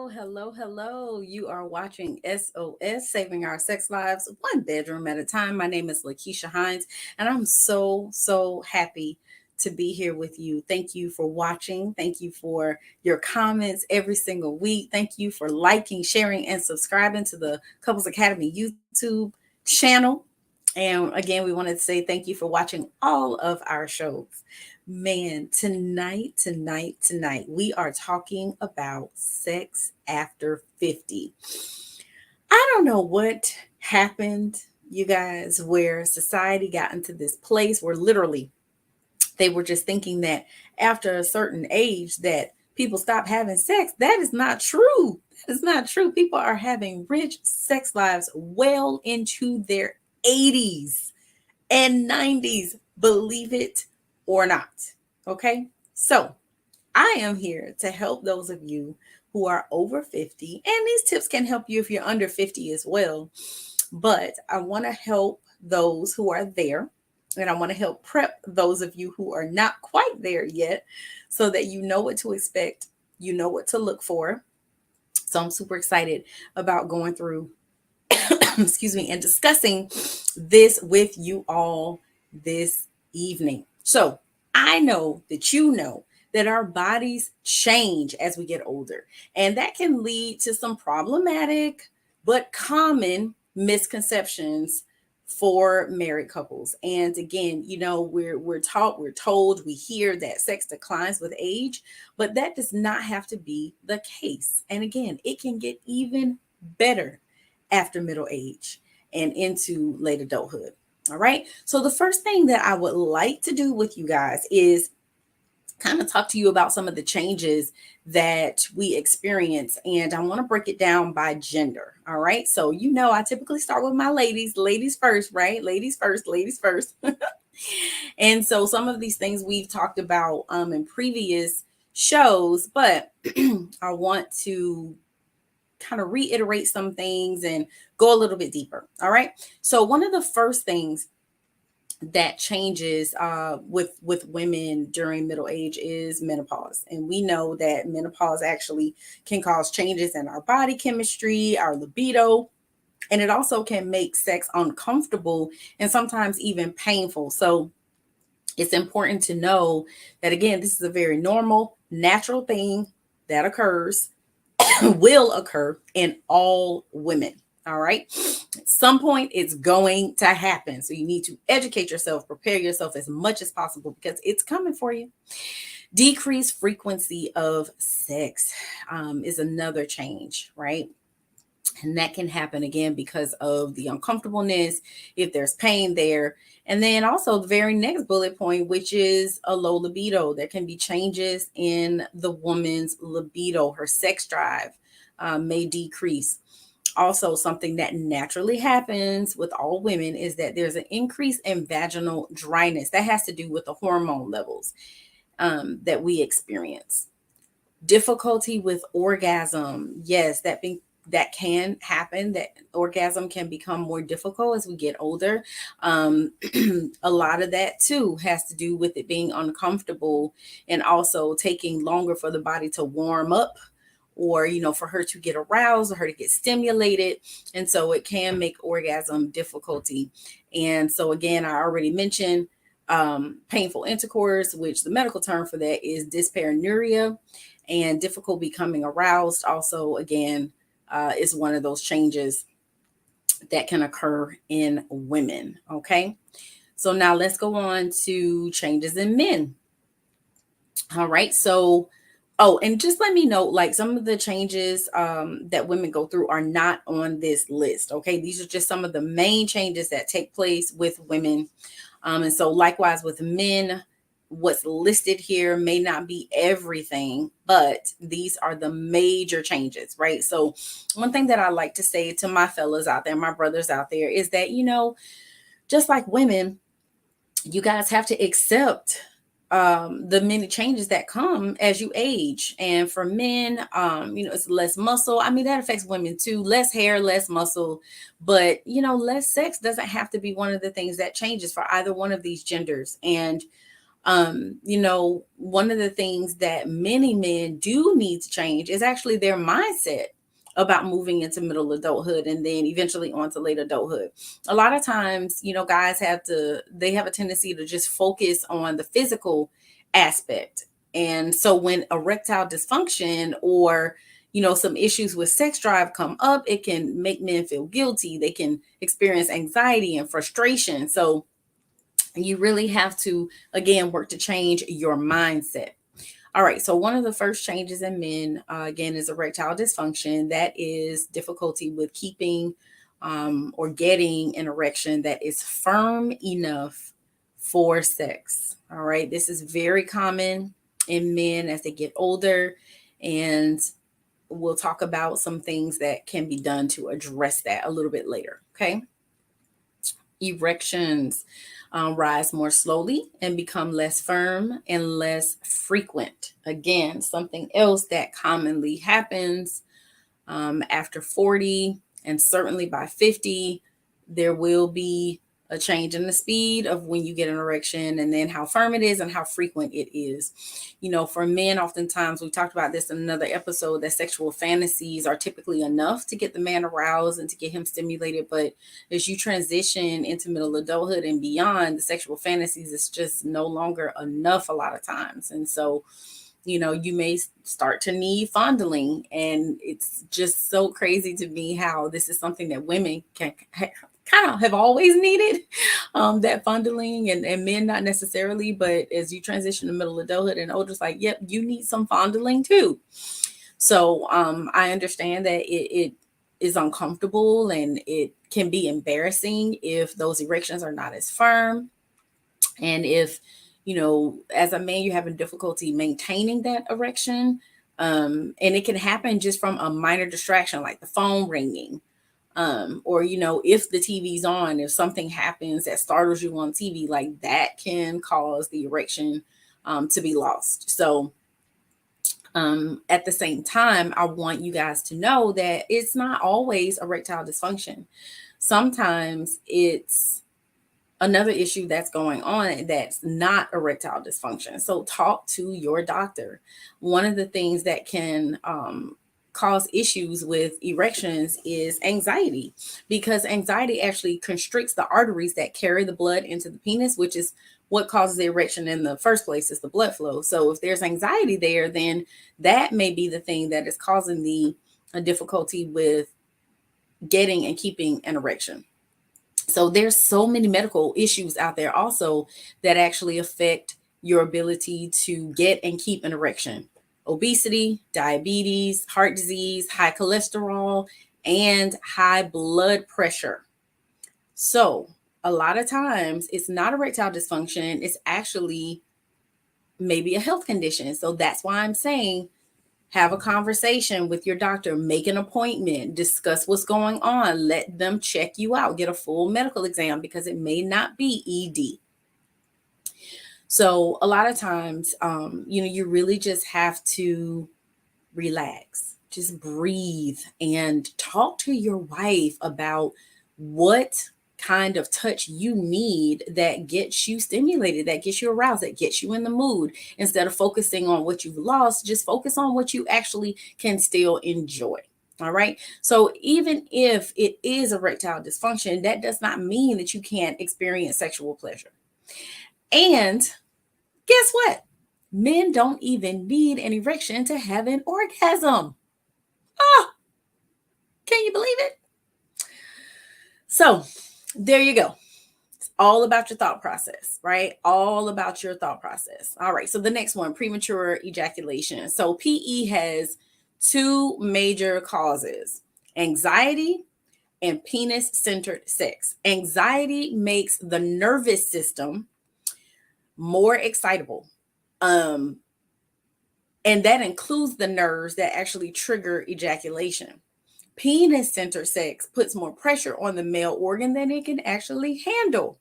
Hello. You are watching SOS, Saving Our Sex Lives, one bedroom at a time. My name is LaKeesha Hines, and I'm so happy to be here with you. Thank you for watching. Thank you for your comments every single week. Thank you for liking, sharing, and subscribing to the Couples Academy YouTube channel. And again, we wanted to say thank you for watching all of our shows. Man, tonight, we are talking about sex after 50. I don't know what happened, you guys, where society got into this place where literally they were just thinking that after a certain age that people stop having sex. That is not true. That is not true. People are having rich sex lives well into their 80s and 90s, believe it or not. Okay, so I am here to help those of you who are over 50, and these tips can help you if you're under 50 as well. But I want to help those who are there, and I want to help prep those of you who are not quite there yet so that you know what to expect, you know what to look for. So I'm super excited about going through excuse me, and discussing this with you all this evening. So I know that our bodies change as we get older, and that can lead to some problematic but common misconceptions for married couples. And again, we're taught, we're told, we hear that sex declines with age, but that does not have to be the case. And again, it can get even better after middle age and into late adulthood. All right. So the first thing that I would like to do with you guys is kind of talk to you about some of the changes that we experience. And I want to break it down by gender. All right. So, I typically start with my ladies first, right? Ladies first. And so some of these things we've talked about in previous shows, but I want to kind of reiterate some things and go a little bit deeper. All right. So one of the first things that changes with women during middle age is menopause. And we know that menopause actually can cause changes in our body chemistry, our libido, and it also can make sex uncomfortable and sometimes even painful. So it's important to know that, again, this is a very normal, natural thing that occurs will occur in all women. All right. At some point, it's going to happen. So you need to educate yourself, prepare yourself as much as possible because it's coming for you. Decreased frequency of sex is another change, right? And that can happen again because of the uncomfortableness, if there's pain there. And then also the very next bullet point, which is a low libido. There can be changes in the woman's libido. Her sex drive may decrease. Also, something that naturally happens with all women is that there's an increase in vaginal dryness. That has to do with the hormone levels that we experience. Difficulty with orgasm. Yes, that can happen. That orgasm can become more difficult as we get older. A lot of that too has to do with it being uncomfortable and also taking longer for the body to warm up, or for her to get aroused or her to get stimulated. And so it can make orgasm difficulty. And so again, I already mentioned painful intercourse, which the medical term for that is dyspareunia, and difficult becoming aroused also, again, is one of those changes that can occur in women. Okay, so now let's go on to changes in men. All right, so and just let me know, like, some of the changes that women go through are not on this list. Okay, these are just some of the main changes that take place with women. And so likewise with men, what's listed here may not be everything, but these are the major changes, right? So one thing that I like to say to my fellas out there, my brothers out there, is that, just like women, you guys have to accept the many changes that come as you age. And for men, it's less muscle. I mean, that affects women too. Less hair, less muscle, but less sex doesn't have to be one of the things that changes for either one of these genders. And One of the things that many men do need to change is actually their mindset about moving into middle adulthood and then eventually on to late adulthood. A lot of times, guys they have a tendency to just focus on the physical aspect. And so when erectile dysfunction or some issues with sex drive come up, it can make men feel guilty. They can experience anxiety and frustration. So you really have to, again, work to change your mindset. All right. So one of the first changes in men, again, is erectile dysfunction. That is difficulty with keeping or getting an erection that is firm enough for sex. All right. This is very common in men as they get older. And we'll talk about some things that can be done to address that a little bit later. Okay. Erections rise more slowly and become less firm and less frequent. Again, something else that commonly happens after 40 and certainly by 50, there will be a change in the speed of when you get an erection and then how firm it is and how frequent it is. For men, oftentimes, we talked about this in another episode, that sexual fantasies are typically enough to get the man aroused and to get him stimulated. But as you transition into middle adulthood and beyond, the sexual fantasies is just no longer enough a lot of times. And so, you may start to need fondling. And it's just so crazy to me how this is something that women can kind of have always needed, that fondling, and men not necessarily. But as you transition to middle adulthood and older, it's like, yep, you need some fondling too. So I understand that it is uncomfortable and it can be embarrassing if those erections are not as firm. And if, as a man, you're having difficulty maintaining that erection, and it can happen just from a minor distraction like the phone ringing, or if the TV's on, if something happens that startles you on TV, like that can cause the erection to be lost. So at the same time, I want you guys to know that it's not always erectile dysfunction. Sometimes it's another issue that's going on that's not erectile dysfunction. So talk to your doctor. One of the things that can cause issues with erections is anxiety, because anxiety actually constricts the arteries that carry the blood into the penis, which is what causes the erection in the first place, is the blood flow. So if there's anxiety there, then that may be the thing that is causing the difficulty with getting and keeping an erection. So there's so many medical issues out there also that actually affect your ability to get and keep an erection. Obesity, diabetes, heart disease, high cholesterol, and high blood pressure. So a lot of times it's not erectile dysfunction, it's actually maybe a health condition. So that's why I'm saying, have a conversation with your doctor, make an appointment, discuss what's going on, let them check you out, get a full medical exam, because it may not be ED. So a lot of times, you really just have to relax, just breathe, and talk to your wife about what kind of touch you need that gets you stimulated, that gets you aroused, that gets you in the mood. Instead of focusing on what you've lost, just focus on what you actually can still enjoy. All right. So even if it is erectile dysfunction, that does not mean that you can't experience sexual pleasure. And guess what? Men don't even need an erection to have an orgasm. Oh, can you believe it? So there you go. It's all about your thought process, right? All about your thought process. All right. So the next one, premature ejaculation. So PE has two major causes: anxiety and penis-centered sex. Anxiety makes the nervous system more excitable. And that includes the nerves that actually trigger ejaculation. Penis-centered sex puts more pressure on the male organ than it can actually handle.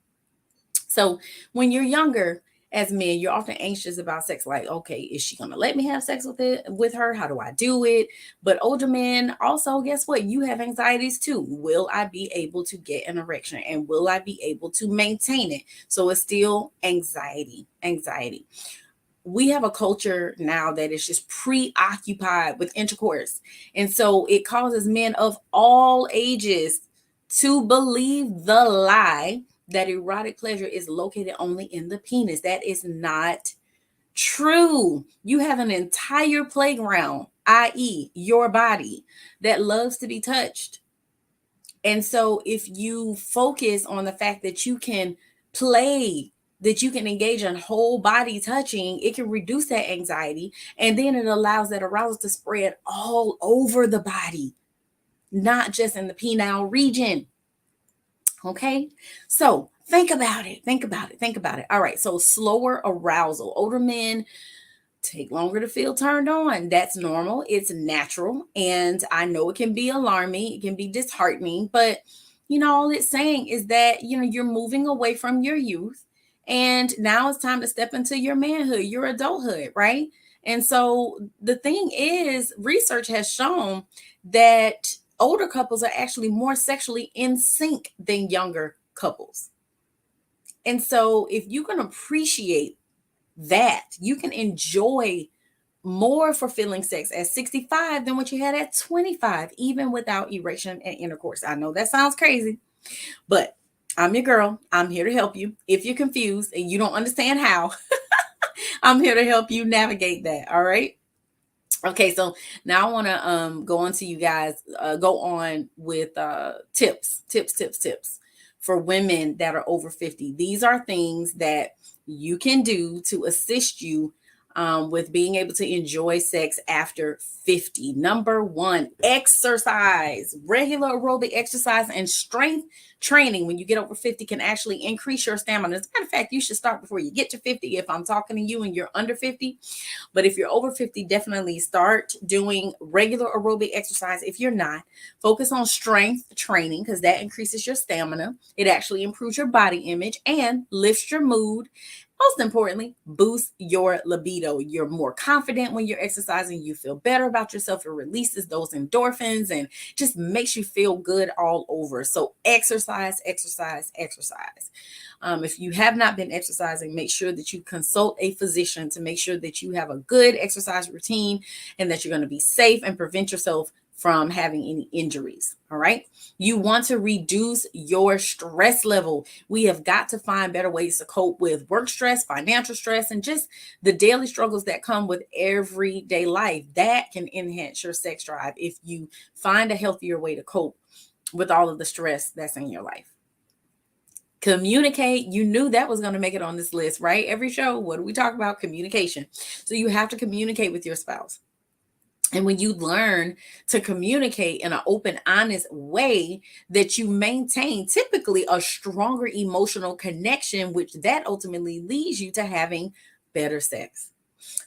So when you're younger as men, you're often anxious about sex. Like, okay, is she gonna let me have sex with her? How do I do it? But older men also, guess what? You have anxieties too. Will I be able to get an erection, and will I be able to maintain it? So it's still anxiety. Anxiety. We have a culture now that is just preoccupied with intercourse. And so it causes men of all ages to believe the lie that erotic pleasure is located only in the penis. That is not true. You have an entire playground, i.e., your body, that loves to be touched. And so if you focus on the fact that you can play, that you can engage in whole body touching, it can reduce that anxiety. And then it allows that arousal to spread all over the body, not just in the penile region. Okay. So think about it. Think about it. Think about it. All right. So slower arousal. Older men take longer to feel turned on. That's normal. It's natural. And I know it can be alarming. It can be disheartening, but all it's saying is that, you're moving away from your youth, and now it's time to step into your manhood, your adulthood, right? And so the thing is, research has shown that older couples are actually more sexually in sync than younger couples. And so if you can appreciate that, you can enjoy more fulfilling sex at 65 than what you had at 25, even without erection and intercourse. I know that sounds crazy, but I'm your girl. I'm here to help you. If you're confused and you don't understand how, I'm here to help you navigate that. All right. Okay, so now I want to go on to you guys, go on with tips for women that are over 50. These are things that you can do to assist you with being able to enjoy sex after 50. Number one, exercise. Regular aerobic exercise and strength training when you get over 50 can actually increase your stamina. As a matter of fact, you should start before you get to 50 if I'm talking to you and you're under 50. But if you're over 50, definitely start doing regular aerobic exercise. If you're not, focus on strength training because that increases your stamina. It actually improves your body image and lifts your mood. Most importantly, boost your libido. You're more confident when you're exercising. You feel better about yourself. It releases those endorphins and just makes you feel good all over. So exercise, exercise, exercise. If you have not been exercising, make sure that you consult a physician to make sure that you have a good exercise routine and that you're going to be safe and prevent yourself from having any injuries. All right. You want to reduce your stress level. We have got to find better ways to cope with work stress, financial stress, and just the daily struggles that come with everyday life. That can enhance your sex drive if you find a healthier way to cope with all of the stress that's in your life. Communicate. You knew that was going to make it on this list, right? Every show, what do we talk about? Communication. So you have to communicate with your spouse. And when you learn to communicate in an open, honest way, that you maintain typically a stronger emotional connection, which that ultimately leads you to having better sex.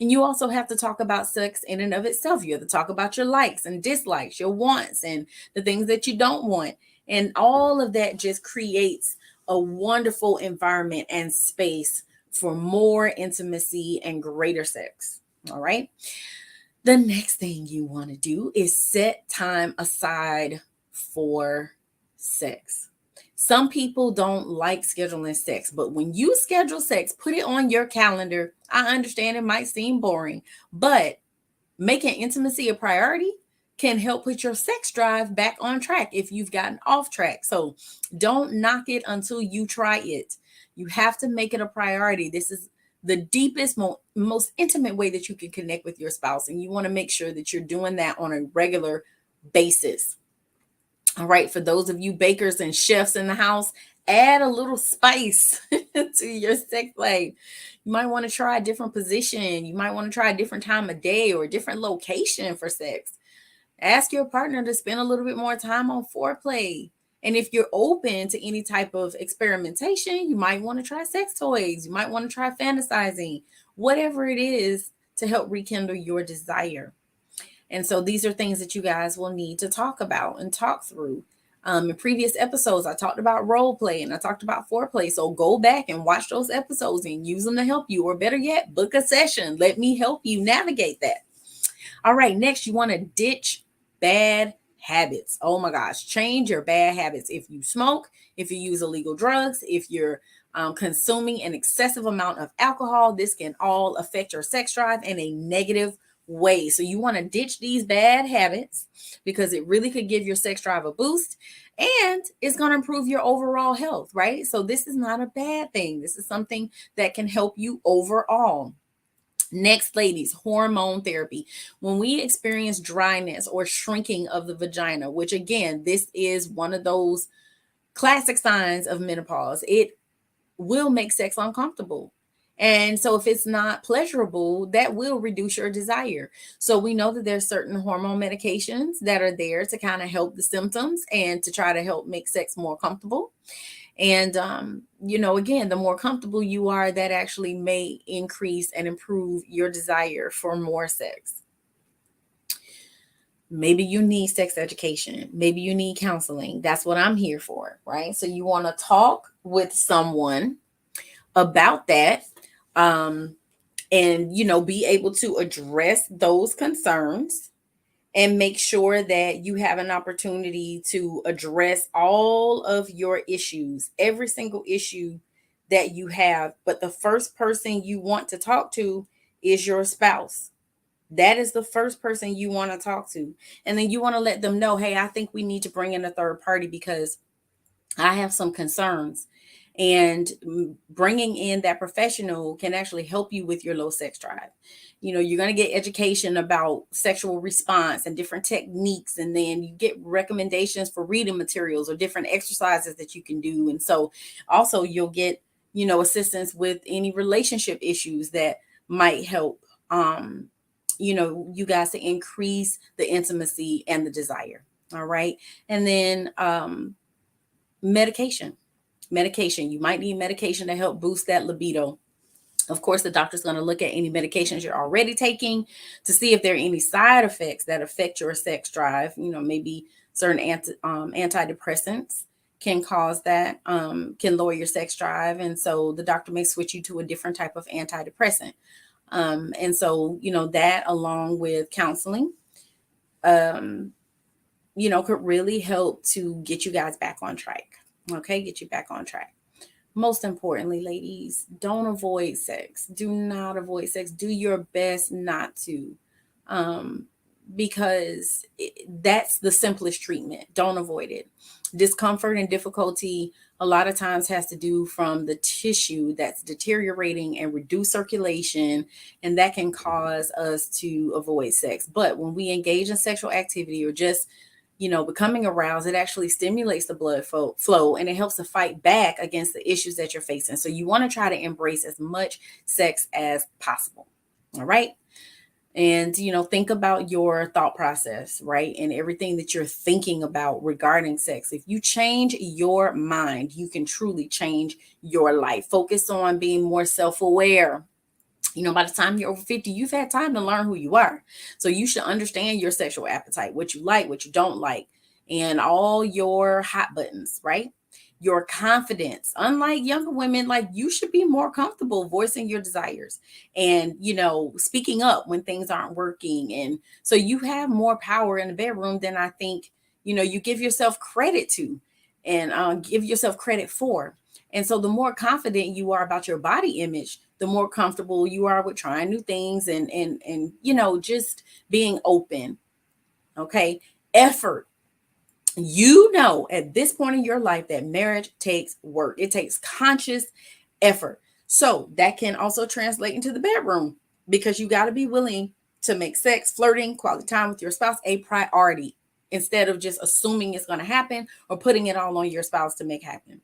And you also have to talk about sex in and of itself. You have to talk about your likes and dislikes, your wants and the things that you don't want. And all of that just creates a wonderful environment and space for more intimacy and greater sex. All right. The next thing you want to do is set time aside for sex. Some people don't like scheduling sex, but when you schedule sex, put it on your calendar. I understand it might seem boring, but making intimacy a priority can help put your sex drive back on track if you've gotten off track. So don't knock it until you try it. You have to make it a priority. This is the deepest, most intimate way that you can connect with your spouse. And you want to make sure that you're doing that on a regular basis. All right. For those of you bakers and chefs in the house, add a little spice to your sex life. You might want to try a different position. You might want to try a different time of day or a different location for sex. Ask your partner to spend a little bit more time on foreplay. And if you're open to any type of experimentation, you might want to try sex toys. You might want to try fantasizing, whatever it is to help rekindle your desire. And so these are things that you guys will need to talk about and talk through. In previous episodes, I talked about role play and I talked about foreplay. So go back and watch those episodes and use them to help you, or better yet, book a session. Let me help you navigate that. All right, next, you want to ditch bad habits. Oh my gosh, change your bad habits. If you smoke, if you use illegal drugs, if you're consuming an excessive amount of alcohol, this can all affect your sex drive in a negative way. So you want to ditch these bad habits because it really could give your sex drive a boost, and it's going to improve your overall health, right? So this is not a bad thing. This is something that can help you overall. Next, ladies, hormone therapy. When we experience dryness or shrinking of the vagina, which again, this is one of those classic signs of menopause, it will make sex uncomfortable. And so if it's not pleasurable, that will reduce your desire. So we know that there's certain hormone medications that are there to kind of help the symptoms and to try to help make sex more comfortable. And, again, the more comfortable you are, that actually may increase and improve your desire for more sex. Maybe you need sex education. Maybe you need counseling. That's what I'm here for, right? So you want to talk with someone about that, and, be able to address those concerns and make sure that you have an opportunity to address all of your issues, every single issue that you have. But the first person you want to talk to is your spouse. That is the first person you want to talk to. And then you want to let them know, hey, I think we need to bring in a third party because I have some concerns. And bringing in that professional can actually help you with your low sex drive. You're going to get education about sexual response and different techniques. And then you get recommendations for reading materials or different exercises that you can do. And so also you'll get, assistance with any relationship issues that might help, you guys to increase the intimacy and the desire. All right. And then medication. You might need medication to help boost that libido. Of course, the doctor's going to look at any medications you're already taking to see if there are any side effects that affect your sex drive. Maybe certain antidepressants can cause that, can lower your sex drive. And so the doctor may switch you to a different type of antidepressant. And so, that along with counseling, could really help to get you guys back on track. Okay, get you back on track. Most importantly, ladies, don't avoid sex. Do not avoid sex. Do your best not to, because that's the simplest treatment. Don't avoid it. Discomfort and difficulty a lot of times has to do from the tissue that's deteriorating and reduce circulation, and that can cause us to avoid sex. But when we engage in sexual activity or just becoming aroused, it actually stimulates the blood flow and it helps to fight back against the issues that you're facing. So you want to try to embrace as much sex as possible. All right. And, think about your thought process, right? And everything that you're thinking about regarding sex. If you change your mind, you can truly change your life. Focus on being more self-aware. By the time you're over 50, you've had time to learn who you are. So you should understand your sexual appetite, what you like, what you don't like, and all your hot buttons, right? Your confidence. Unlike younger women, you should be more comfortable voicing your desires and, speaking up when things aren't working. And so you have more power in the bedroom than I think, you give yourself credit to and give yourself credit for. And so the more confident you are about your body image, the more comfortable you are with trying new things and just being open. Okay. Effort. At this point in your life that marriage takes work. It takes conscious effort. So that can also translate into the bedroom because you got to be willing to make sex, flirting, quality time with your spouse a priority instead of just assuming it's going to happen or putting it all on your spouse to make happen.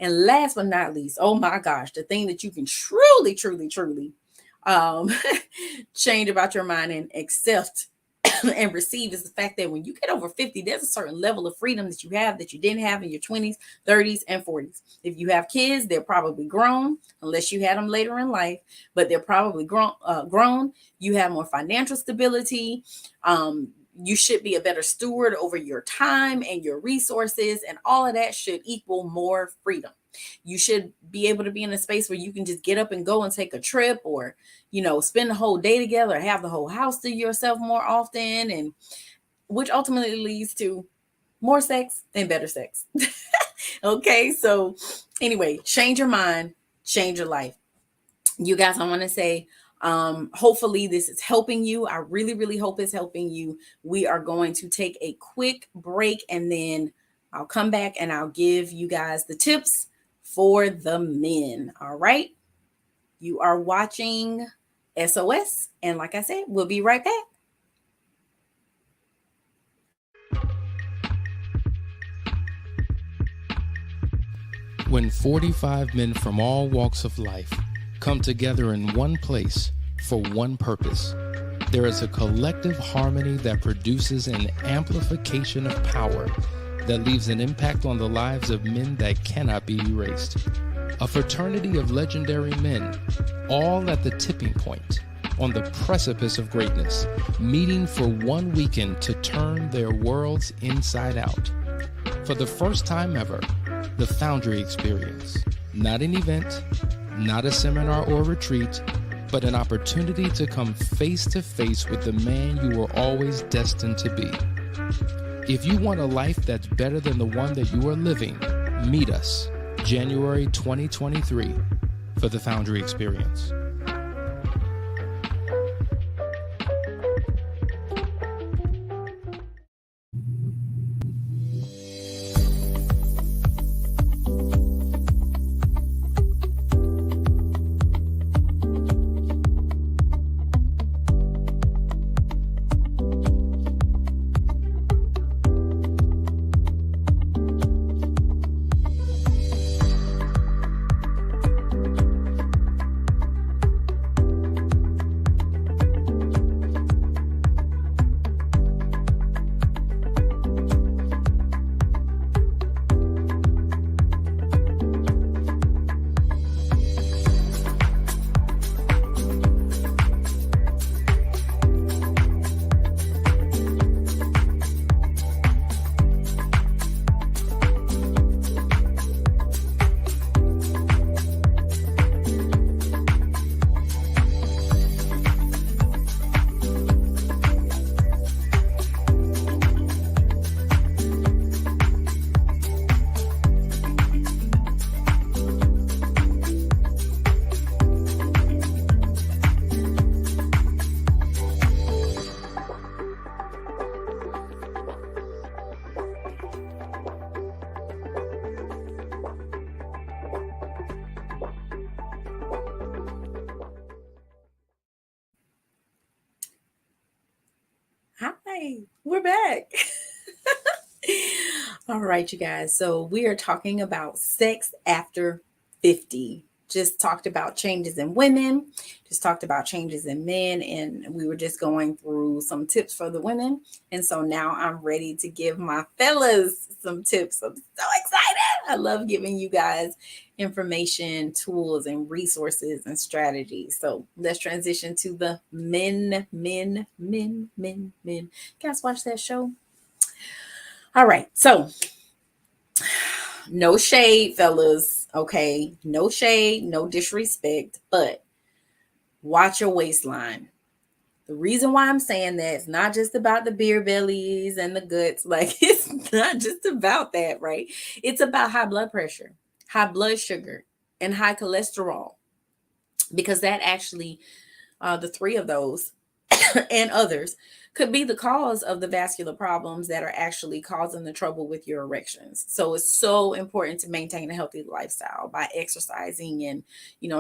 And last but not least, oh my gosh, the thing that you can truly, truly, truly change about your mind and accept and receive is the fact that when you get over 50, there's a certain level of freedom that you have that you didn't have in your 20s, 30s, and 40s. If you have kids, they're probably grown, unless you had them later in life, but they're probably grown. You have more financial stability. You should be a better steward over your time and your resources, and all of that should equal more freedom. You should be able to be in a space where you can just get up and go and take a trip, or, spend the whole day together, have the whole house to yourself more often, and which ultimately leads to more sex and better sex. Okay, so anyway, change your mind, change your life. You guys, I want to say, hopefully this is helping you. I really, really hope it's helping you. We are going to take a quick break, and then I'll come back and I'll give you guys the tips for the men. All right. You are watching SOS. And like I said, we'll be right back. When 45 men from all walks of life come together in one place for one purpose, there is a collective harmony that produces an amplification of power that leaves an impact on the lives of men that cannot be erased. A fraternity of legendary men, all at the tipping point, on the precipice of greatness, meeting for one weekend to turn their worlds inside out. For the first time ever, the Foundry experience. Not an event, not a seminar or retreat, but an opportunity to come face to face with the man you were always destined to be. If you want a life that's better than the one that you are living, meet us January 2023 for the Foundry experience. Hi, we're back. All right, you guys. So we are talking about sex after 50. Just talked about changes in women, just talked about changes in men, and we were just going through some tips for the women. And so now I'm ready to give my fellas some tips. I'm so excited. I love giving you guys information, tools, and resources and strategies. So let's transition to the men. You guys watch that show? All right. So no shade, fellas. Okay. No shade, no disrespect, but watch your waistline. The reason why I'm saying that is not just about the beer bellies and the guts. Like, it's not just about that, right? It's about high blood pressure, high blood sugar, and high cholesterol. Because that actually, the three of those and others could be the cause of the vascular problems that are actually causing the trouble with your erections. So it's so important to maintain a healthy lifestyle by exercising and,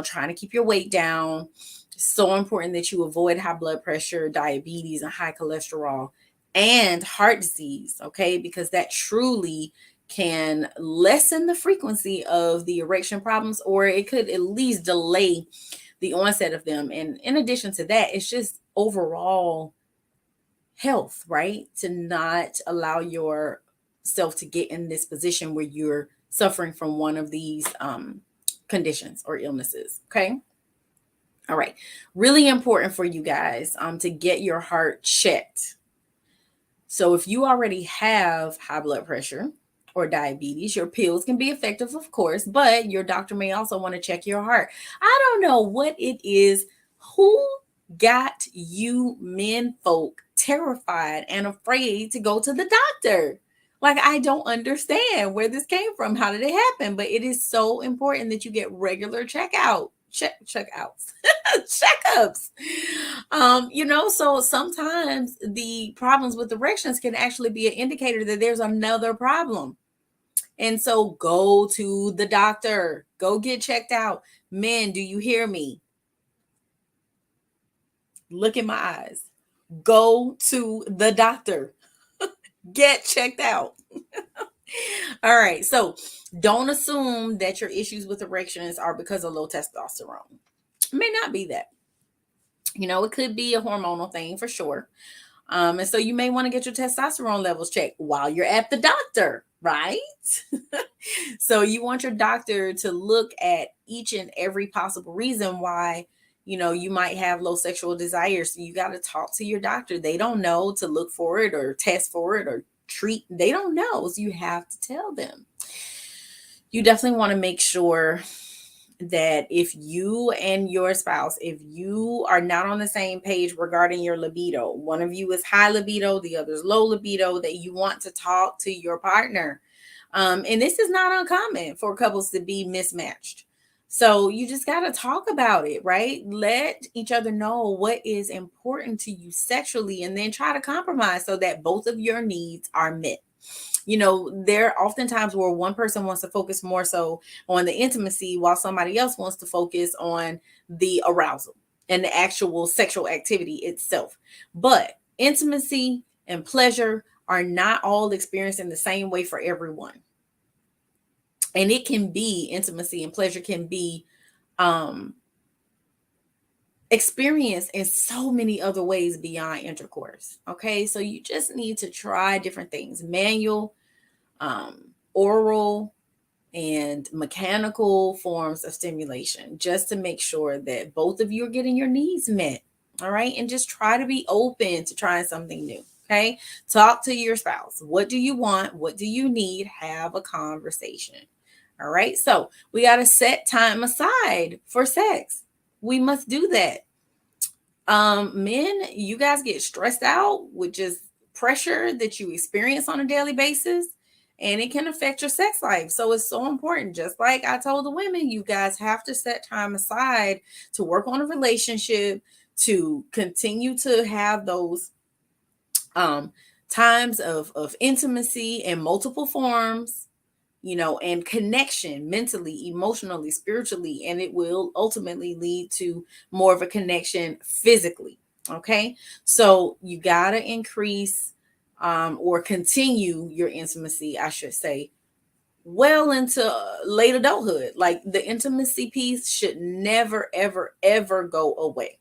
trying to keep your weight down. It's so important that you avoid high blood pressure, diabetes, and high cholesterol and heart disease, okay? Because that truly can lessen the frequency of the erection problems, or it could at least delay the onset of them. And in addition to that, it's just overall health, right? To not allow yourself to get in this position where you're suffering from one of these conditions or illnesses. Okay. All right. Really important for you guys to get your heart checked. So if you already have high blood pressure or diabetes, your pills can be effective, of course, but your doctor may also want to check your heart. I don't know what it is. Who got you men folk terrified and afraid to go to the doctor? Like, I don't understand where this came from. How did it happen? But it is so important that you get regular checkouts, checkups. So sometimes the problems with erections can actually be an indicator that there's another problem. And so go to the doctor, go get checked out. Men, do you hear me? Look in my eyes. Go to the doctor, get checked out. All right. So don't assume that your issues with erections are because of low testosterone. It may not be that. It could be a hormonal thing for sure. And so you may want to get your testosterone levels checked while you're at the doctor, right? So you want your doctor to look at each and every possible reason why, you might have low sexual desire. So you got to talk to your doctor. They don't know to look for it or test for it or treat. They don't know. So you have to tell them. You definitely want to make sure that if you and your spouse, if you are not on the same page regarding your libido, one of you is high libido, the other is low libido, that you want to talk to your partner. And this is not uncommon for couples to be mismatched. So you just got to talk about it, right? Let each other know what is important to you sexually and then try to compromise so that both of your needs are met. There are often times where one person wants to focus more so on the intimacy while somebody else wants to focus on the arousal and the actual sexual activity itself. But intimacy and pleasure are not all experienced in the same way for everyone. And intimacy and pleasure can be experienced in so many other ways beyond intercourse. Okay, so you just need to try different things: manual, oral, and mechanical forms of stimulation, just to make sure that both of you are getting your needs met. All right, and just try to be open to trying something new. Okay, talk to your spouse. What do you want? What do you need? Have a conversation. All right, so we got to set time aside for sex. We must do that. Men, you guys get stressed out with just pressure that you experience on a daily basis, and it can affect your sex life. So it's so important. Just like I told the women, you guys have to set time aside to work on a relationship, to continue to have those times of intimacy in multiple forms, and connection mentally, emotionally, spiritually, and it will ultimately lead to more of a connection physically. Okay, so you got to increase or continue your intimacy, I should say, well into late adulthood. Like, the intimacy piece should never, ever, ever go away.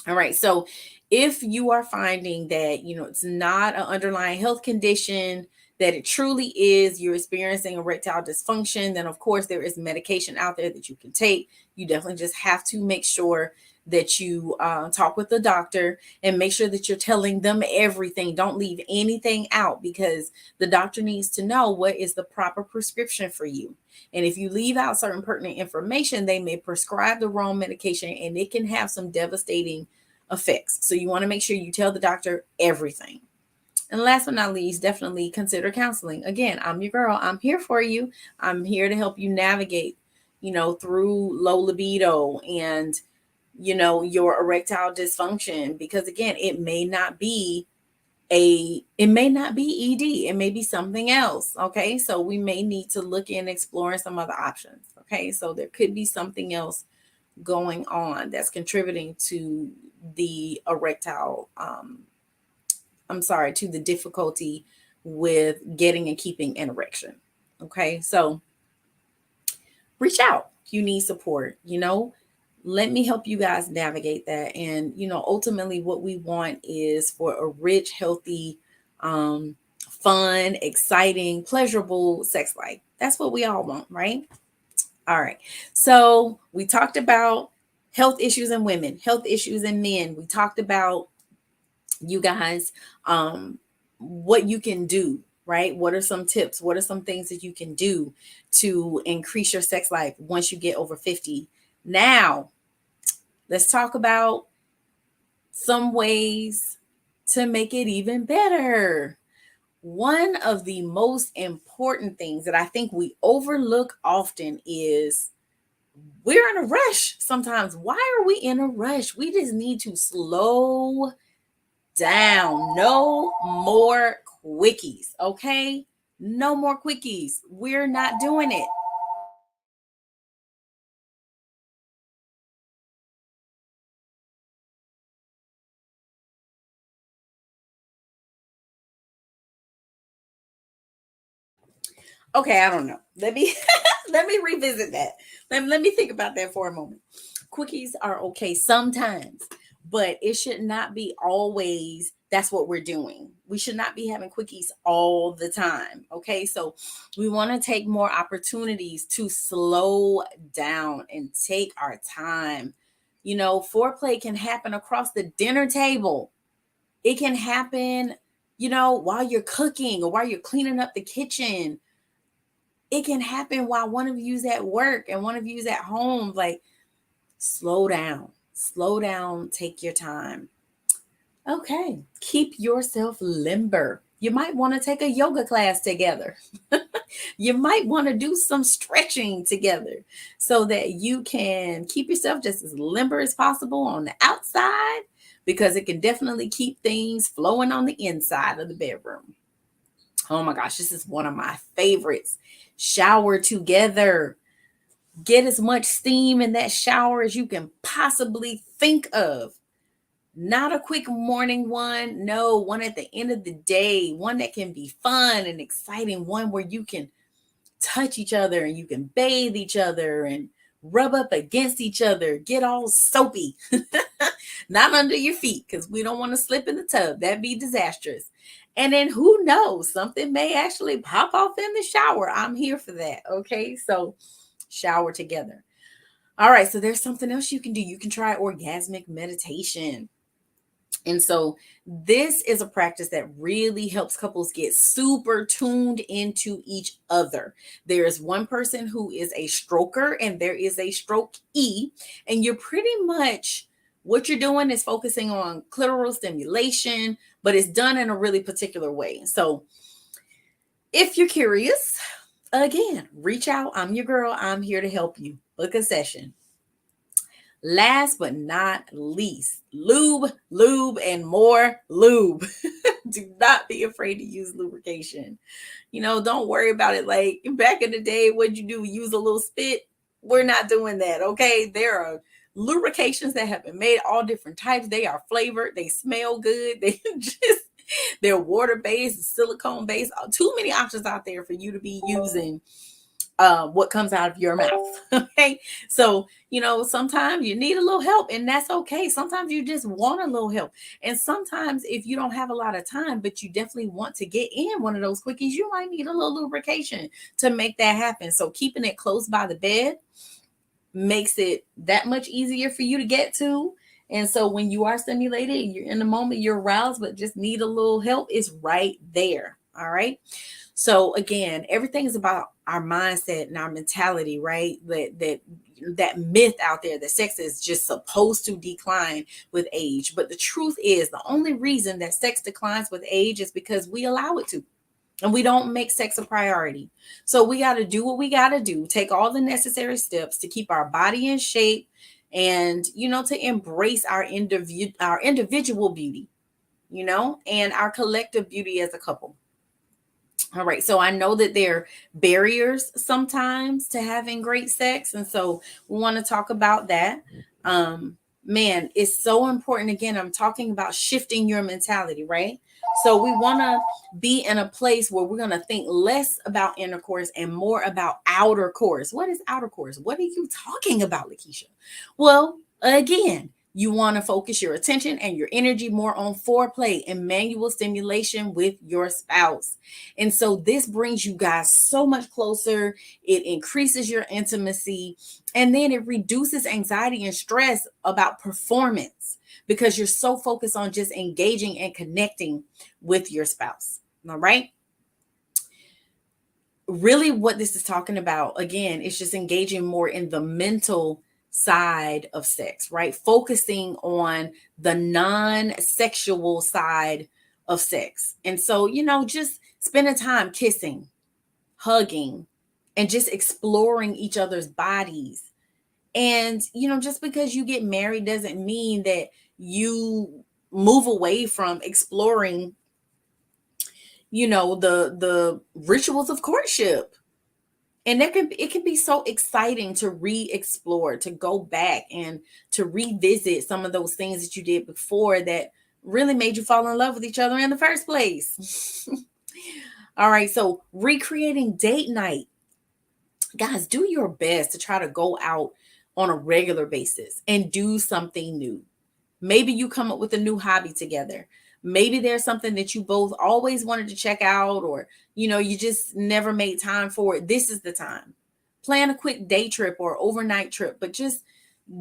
All right, so if you are finding that, it's not an underlying health condition, that it truly is, you're experiencing erectile dysfunction, then of course there is medication out there that you can take. You definitely just have to make sure that you talk with the doctor and make sure that you're telling them everything. Don't leave anything out, because the doctor needs to know what is the proper prescription for you. And if you leave out certain pertinent information, they may prescribe the wrong medication and it can have some devastating effects. So you want to make sure you tell the doctor everything. And last but not least, definitely consider counseling. Again, I'm your girl. I'm here for you. I'm here to help you navigate, through low libido and, your erectile dysfunction. Because again, it may not be ED. It may be something else. Okay. So we may need to look in exploring some other options. Okay. So there could be something else going on that's contributing to the to the difficulty with getting and keeping an erection. Okay, so reach out if you need support. Let me help you guys navigate that. And, ultimately what we want is for a rich, healthy, fun, exciting, pleasurable sex life. That's what we all want, right? All right. So we talked about health issues in women, health issues in men. We talked about, you guys, what you can do, right? What are some tips? What are some things that you can do to increase your sex life once you get over 50? Now, let's talk about some ways to make it even better. One of the most important things that I think we overlook often is we're in a rush sometimes. Why are we in a rush? We just need to slow down. No more quickies, okay? No more quickies. We're not doing it. Okay, I don't know. Let me let me revisit that. Let me think about that for a moment. Quickies are okay sometimes, but it should not be always that's what we're doing. We should not be having quickies all the time. Okay, so we want to take more opportunities to slow down and take our time. You know, foreplay can happen across the dinner table. It can happen, you know, while you're cooking or while you're cleaning up the kitchen. It can happen while one of you's at work and one of you's at home. Like, slow down, take your time. Okay, keep yourself limber. You might want to take a yoga class together. You might want to do some stretching together so that you can keep yourself just as limber as possible on the outside, because it can definitely keep things flowing on the inside of the bedroom. Oh my gosh, this is one of my favorites. Shower together. Get as much steam in that shower as you can possibly think of. Not a quick morning one. No, one at the end of the day, one that can be fun and exciting, one where you can touch each other and you can bathe each other and rub up against each other, get all soapy. Not under your feet, because we don't want to slip in the tub. That'd be disastrous. And then who knows, something may actually pop off in the shower. I'm here for that. Okay, so shower together. All right, so there's something else you can do. You can try orgasmic meditation. And so this is a practice that really helps couples get super tuned into each other. There is one person who is a stroker and there is a strokee, and you're pretty much what you're doing is focusing on clitoral stimulation, but it's done in a really particular way. So if you're curious, again, reach out. I'm your girl. I'm here to help you. Book a session. Last but not least, lube, and more lube. Do not be afraid to use lubrication. You know, don't worry about it. Like back in the day, what'd you do? Use a little spit? We're not doing that, okay? There are lubrications that have been made, all different types. They are flavored. They smell good. They're water-based, silicone-based. Too many options out there for you to be using what comes out of your mouth. Okay. So, you know, sometimes you need a little help, and that's okay. Sometimes you just want a little help. And sometimes if you don't have a lot of time, but you definitely want to get in one of those quickies, you might need a little lubrication to make that happen. So keeping it close by the bed makes it that much easier for you to get to. And so when you are stimulated, you're in the moment, you're aroused, but just need a little help, is right there. All right. So again, everything is about our mindset and our mentality, right? That myth out there that sex is just supposed to decline with age. But the truth is, the only reason that sex declines with age is because we allow it to. And we don't make sex a priority. So we got to do what we got to do, take all the necessary steps to keep our body in shape and, you know, to embrace our individual beauty, you know, and our collective beauty as a couple. All right. So I know that there are barriers sometimes to having great sex. And so we want to talk about that. Man, it's so important. Again, I'm talking about shifting your mentality, right? So we want to be in a place where we're going to think less about intercourse and more about outer course. What is outer course? What are you talking about, LaKeesha? Well, again, You want to focus your attention and your energy more on foreplay and manual stimulation with your spouse. And so this brings you guys so much closer. It increases your intimacy, and then it reduces anxiety and stress about performance because you're so focused on just engaging and connecting with your spouse. All right. Really, what this is talking about, again, is just engaging more in the mental side of sex, right? Focusing on the non sexual side of sex. And so, just spending time kissing, hugging, and just exploring each other's bodies. And, just because you get married doesn't mean that you move away from exploring, the rituals of courtship. And it can be so exciting to re-explore, to go back and to revisit some of those things that you did before that really made you fall in love with each other in the first place. All right, so recreating date night. Guys, do your best to try to go out on a regular basis and do something new. Maybe you come up with a new hobby together. Maybe there's something that you both always wanted to check out, or you just never made time for it. This is the time. Plan a quick day trip or overnight trip, but just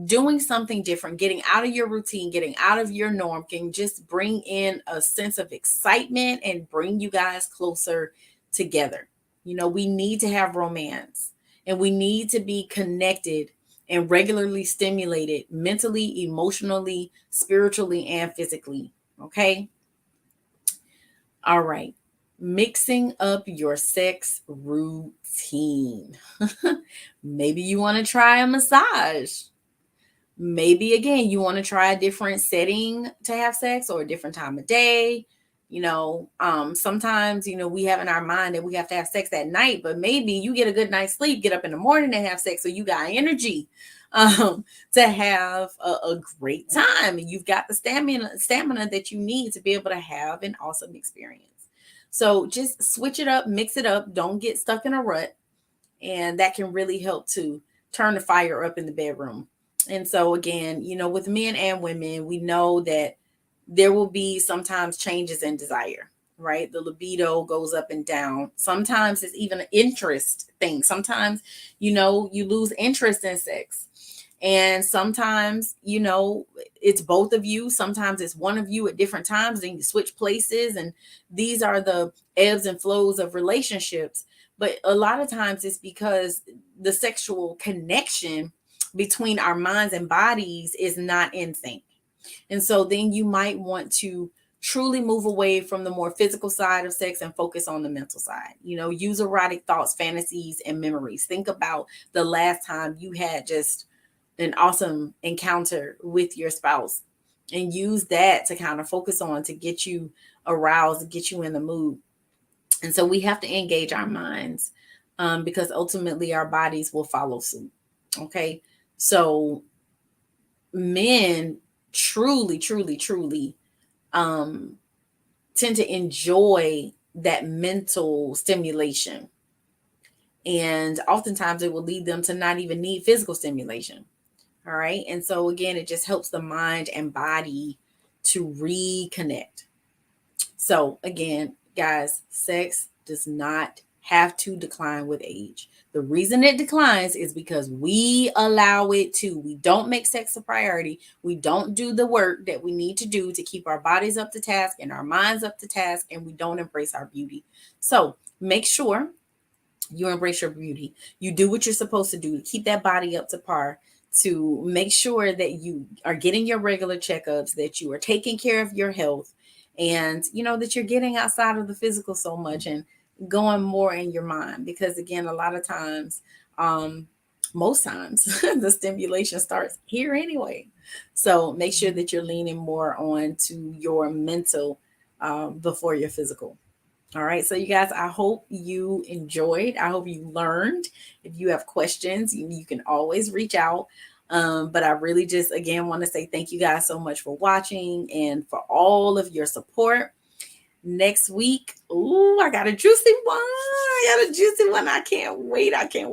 doing something different, getting out of your routine, getting out of your norm can just bring in a sense of excitement and bring you guys closer together. We need to have romance, and we need to be connected and regularly stimulated mentally, emotionally, spiritually, and physically. Okay. All right. Mixing up your sex routine. Maybe you want to try a massage. Maybe again, you want to try a different setting to have sex or a different time of day. Sometimes, we have in our mind that we have to have sex at night, but maybe you get a good night's sleep, get up in the morning and have sex. So you got energy to have a great time. And you've got the stamina that you need to be able to have an awesome experience. So just switch it up, mix it up. Don't get stuck in a rut. And that can really help to turn the fire up in the bedroom. And so again, with men and women, we know that there will be sometimes changes in desire, right? The libido goes up and down. Sometimes it's even an interest thing. Sometimes, you lose interest in sex. And sometimes, it's both of you. Sometimes it's one of you at different times. Then you switch places. And these are the ebbs and flows of relationships. But a lot of times it's because the sexual connection between our minds and bodies is not in sync. And so then you might want to truly move away from the more physical side of sex and focus on the mental side. Use erotic thoughts, fantasies, and memories. Think about the last time you had just an awesome encounter with your spouse, and use that to kind of focus on to get you aroused, get you in the mood. And so we have to engage our minds because ultimately our bodies will follow suit. Okay. So men truly tend to enjoy that mental stimulation. And oftentimes it will lead them to not even need physical stimulation. All right. And so again, it just helps the mind and body to reconnect. So again, guys, sex does not have to decline with age. The reason it declines is because we allow it to. We don't make sex a priority. We don't do the work that we need to do to keep our bodies up to task and our minds up to task, and we don't embrace our beauty. So make sure you embrace your beauty. You do what you're supposed to do to keep that body up to par, to make sure that you are getting your regular checkups, that you are taking care of your health, and that you're getting outside of the physical so much and going more in your mind. Because again, a lot of times, most times the stimulation starts here anyway. So make sure that you're leaning more on to your mental before your physical. All right. So you guys, I hope you enjoyed. I hope you learned. If you have questions, you can always reach out. But I really just, again, want to say thank you guys so much for watching and for all of your support. next week. Ooh, I got a juicy one. I can't wait. I can't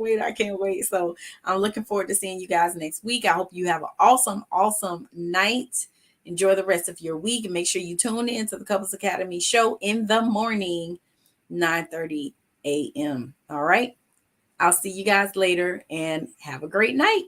wait. So I'm looking forward to seeing you guys next week. I hope you have an awesome, awesome night. Enjoy the rest of your week, and make sure you tune in to the Couples Academy show in the morning, 9:30 a.m. All right. I'll see you guys later, and have a great night.